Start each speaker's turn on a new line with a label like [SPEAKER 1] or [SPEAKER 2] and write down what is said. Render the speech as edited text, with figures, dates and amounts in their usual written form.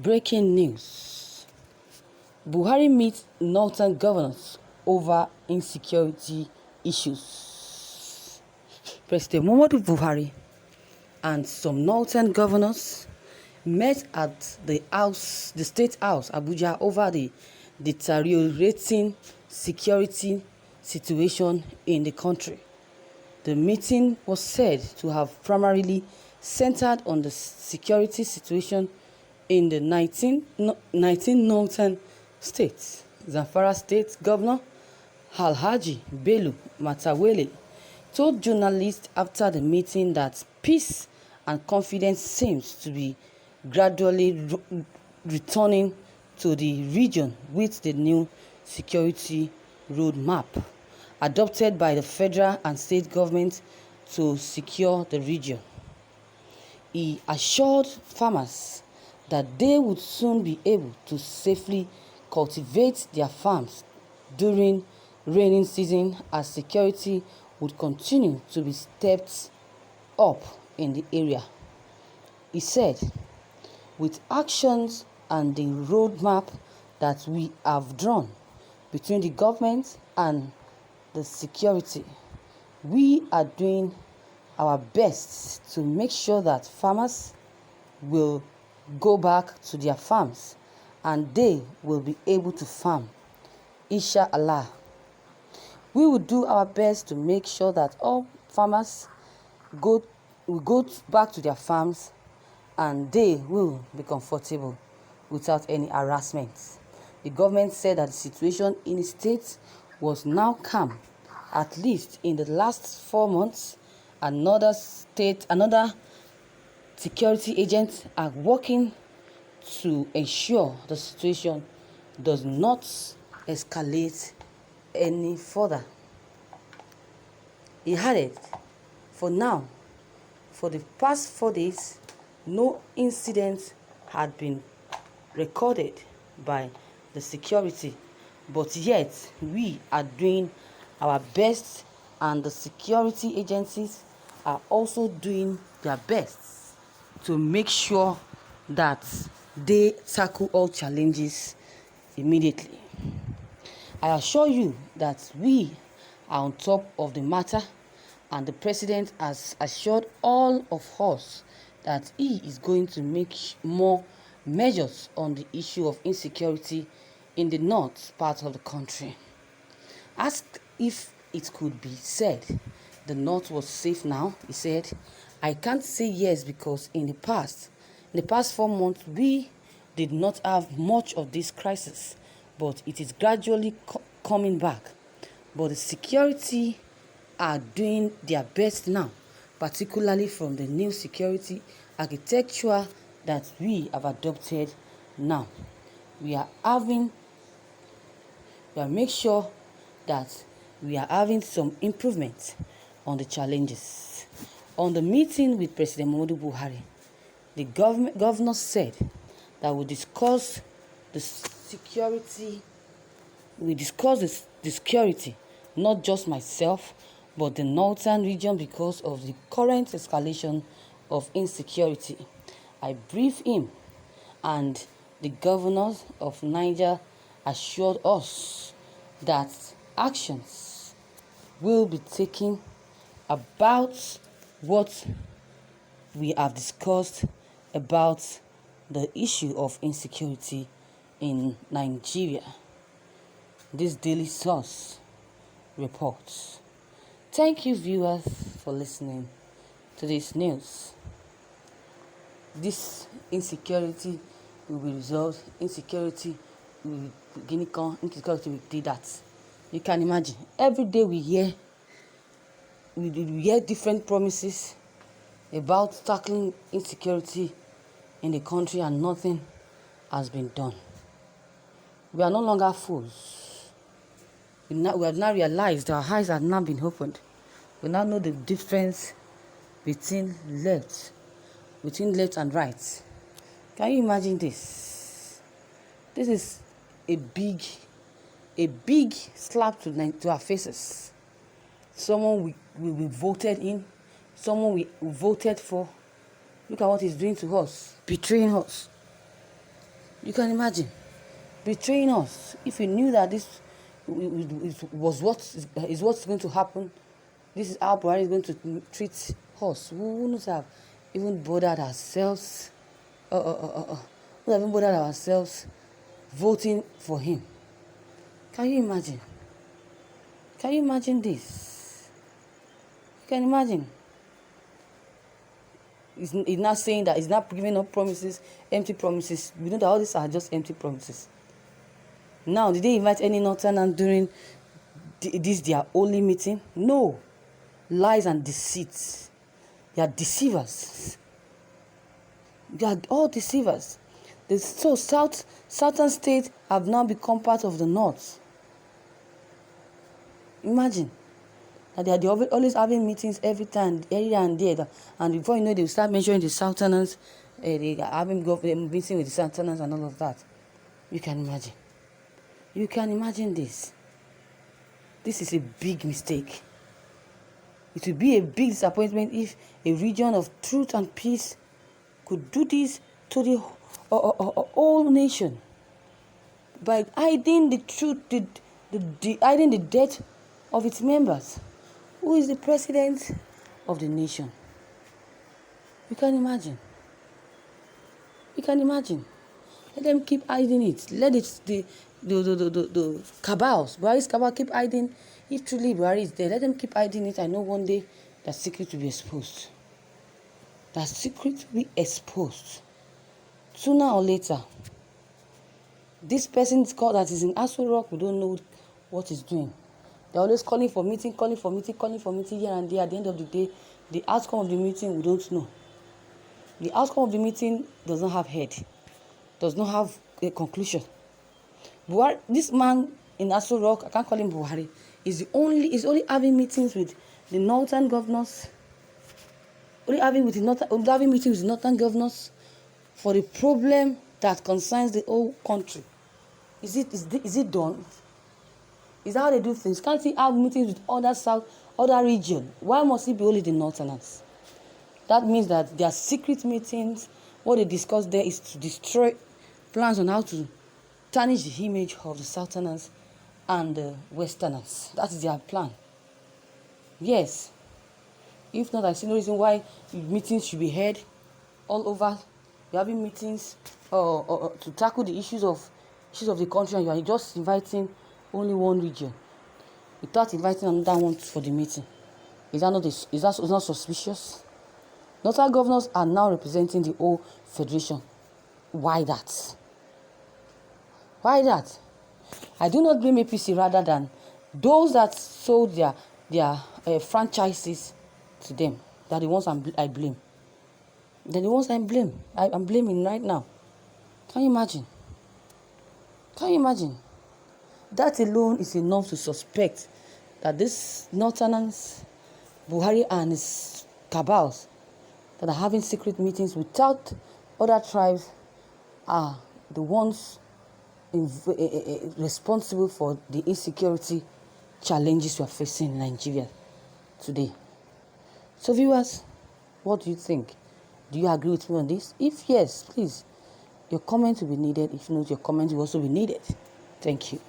[SPEAKER 1] Breaking news. Buhari meets northern governors over insecurity issues. President Muhammadu Buhari and some northern governors met at the State House, Abuja, over the deteriorating security situation in the country. The meeting was said to have primarily centered on the security situation in the 19 northern states. Zamfara State Governor Alhaji Bello Matawele told journalists after the meeting that peace and confidence seems to be gradually returning to the region with the new security roadmap adopted by the federal and state governments to secure the region. He assured farmers that they would soon be able to safely cultivate their farms during rainy season as security would continue to be stepped up in the area. He said, with actions and the roadmap that we have drawn between the government and the security, we are doing our best to make sure that farmers will go back to their farms and they will be able to farm. Inshallah. We will do our best to make sure that all farmers will go back to their farms and they will be comfortable without any harassment. The government said that the situation in the state was now calm. At least in the last 4 months, another security agents are working to ensure the situation does not escalate any further. He added, for now, for the past 4 days, no incidents had been recorded by the security, but yet we are doing our best and the security agencies are also doing their best to make sure that they tackle all challenges immediately. I assure you that we are on top of the matter and the president has assured all of us that he is going to make more measures on the issue of insecurity in the north part of the country. Asked if it could be said the north was safe now, he said, I can't say yes because in the past 4 months, we did not have much of this crisis, but it is gradually coming back. But the security are doing their best now, particularly from the new security architecture that we have adopted now. We are make sure that we are having some improvement on the challenges. On the meeting with President Muhammadu Buhari, the governor said that we discuss the security, not just myself, but the northern region because of the current escalation of insecurity. I briefed him and the governors of Niger assured us that actions will be taken about what we have discussed about the issue of insecurity in Nigeria. This Daily Source reports. Thank you, viewers, for listening to this news. This insecurity will be resolved. Insecurity will do that. You can imagine. Every day we hear different promises about tackling insecurity in the country and nothing has been done. We are no longer fools. We have now realized our eyes have now been opened. We now know the difference between left and right. Can you imagine this? This is a big slap to our faces. Someone we voted in, someone we voted for. Look at what he's doing to us, betraying us. You can imagine betraying us. If you knew that this was what's going to happen, this is how Buhari is going to treat us. We wouldn't have even bothered ourselves. We haven't bothered ourselves voting for him. Can you imagine? Can you imagine this? You can imagine. He's not saying that, he's not giving up promises, empty promises. We know that all these are just empty promises. Now, did they invite any Northerners during this their only meeting? No. Lies and deceits. They are deceivers. They are all deceivers. So southern states have now become part of the North. Imagine that they are always having meetings every time, here and there, and before you know, they will start mentioning the Southerners. They are having meeting with the Southerners and all of that. You can imagine. You can imagine this. This is a big mistake. It would be a big disappointment if a region of truth and peace could do this to the whole nation by hiding the truth, hiding the death of its members. Who is the president of the nation? You can imagine. You can imagine. Let them keep hiding it. Let it the cabals, Buhari's cabal, keep hiding. If truly Buhari is there, let them keep hiding it. I know one day that secret will be exposed. That secret will be exposed. Sooner or later. This person is called that is in Aso Rock, we don't know what he's doing. They're always calling for meeting here and there. At the end of the day, the outcome of the meeting, we don't know. The outcome of the meeting does not have head, does not have a conclusion. Buhari, this man in Aso Rock, I can't call him Buhari, is only having meetings with the northern governors, having meetings with the northern governors for the problem that concerns the whole country. Is it done? Is that how they do things? Can't he have meetings with other region? Why must it be only the northerners? That means that their secret meetings, what they discuss there is to destroy plans on how to tarnish the image of the southerners and the westerners. That is their plan. Yes. If not, I see no reason why meetings should be held all over. You're having meetings to tackle the issues of the country, and you are just inviting only one region without inviting another one for the meeting. Is that not suspicious? Northern governors are now representing the whole federation. Why that? Why that? I do not blame APC rather than those that sold their franchises to them. They're the ones I blame. They're the ones I blame. I'm blaming right now. Can you imagine? Can you imagine? That alone is enough to suspect that these Northerners, Buhari and his cabals that are having secret meetings without other tribes are the ones responsible for the insecurity challenges we are facing in Nigeria today. So viewers, what do you think? Do you agree with me on this? If yes, please, your comment will be needed. If not, your comment will also be needed. Thank you.